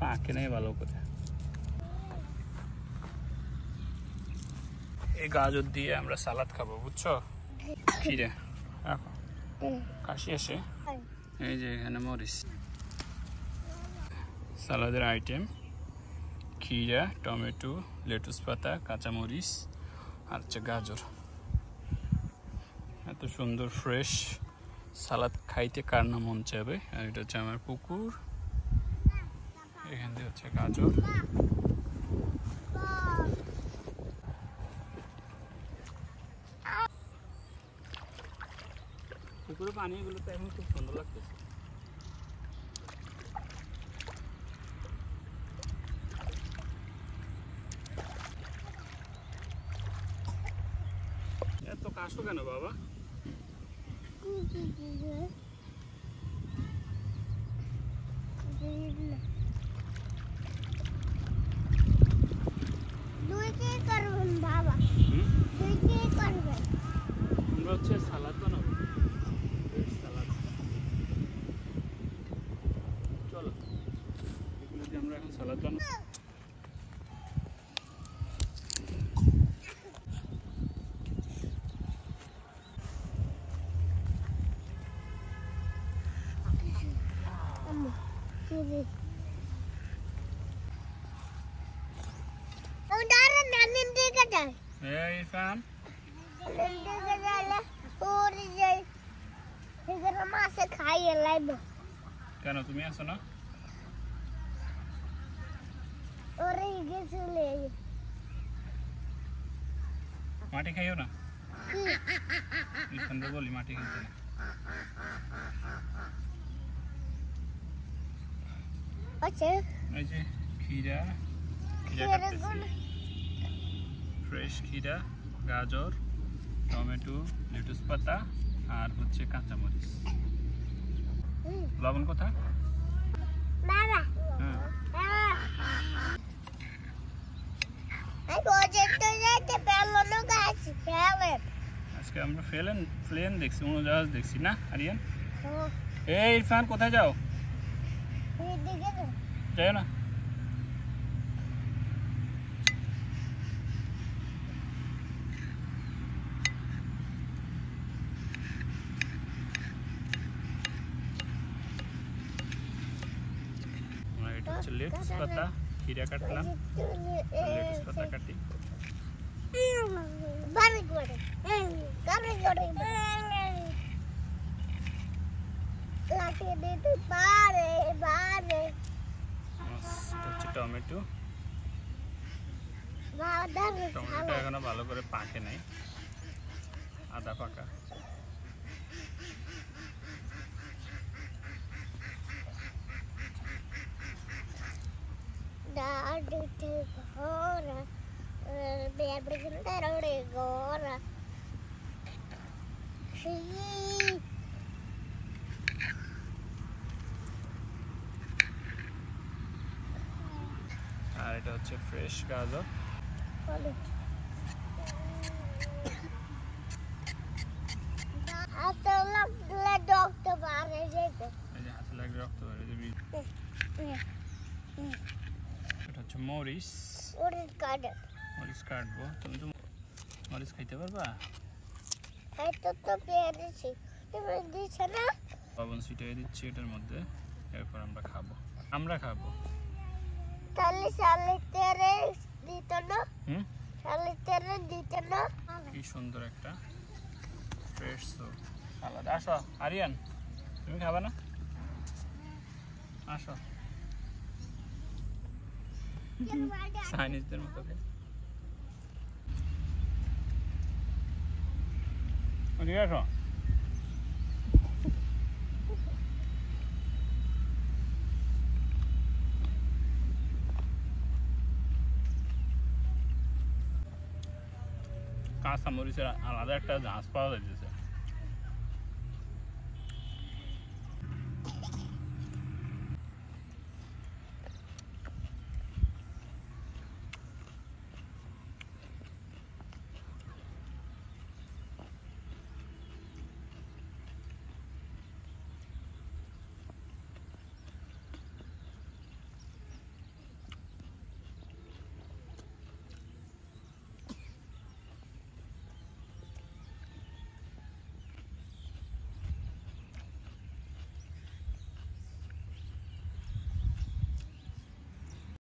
পাকে নাই ভালো করে। এই গাজর দিয়ে আমরা সালাদ খাবো, বুঝছো? কি রে রাখো, কাশি আসে। এই যে এখানে মরিচ, সালাদের আইটেম খিরা, টমেটো, লেটুস পাতা, কাঁচামরিচ আর হচ্ছে গাজর। এত সুন্দর ফ্রেশ সালাদ খাইতে কার না মন চাইবে। আর এটা হচ্ছে আমার পুকুর, এখান দিয়ে হচ্ছে গাজর। পুকুরে পানিগুলো তো এখন খুব সুন্দর লাগতেছে। এত কাশো কেন বাবা? আমরা হচ্ছে সালাদ বানাবো, সালাদ। চলো এগুলো দিয়ে আমরা এখন সালাদ বানাবো। ইরফান কেন তুমি আসো না? মাটি খাইও না, ইরফান বলি মাটি খেতে না। এই যে খিরা, ফ্রেশ খিরা, গাজর, টমেটো, লেটুস পাতা আর হচ্ছে কাঁচামরিচ। লবণ কোথায়? আজকে আমরা প্লেন দেখছি, উড়োজাহাজ দেখছি না আরিয়ান? এই ইরফান কোথায় যাও? যাও না। এটা হচ্ছে লেটুস পাতা, খিরা কাটলাম, লেটুস পাতা কাটি। টমেটো, টমেটোটা এখনো ভালো করে পাকে নাই, আদা পাকা। আর এটা হচ্ছে ফ্রেশ গাজর। এটা হচ্ছে মরিচ, মরিচ কাটবো। তুমি তো মরিচ খাইতে পারবা? লবণ ছিটিয়ে দিচ্ছি এটার মধ্যে, এরপর আমরা খাবো। কি সুন্দর একটা ফ্রেশ সালাদ। আসো আরিয়ান, তুমি খাবা না? আসো, চাইনিজদের মতো। আসো, কাঁচা মরিচের আলাদা একটা ঝাঁজ পাওয়া যাচ্ছে।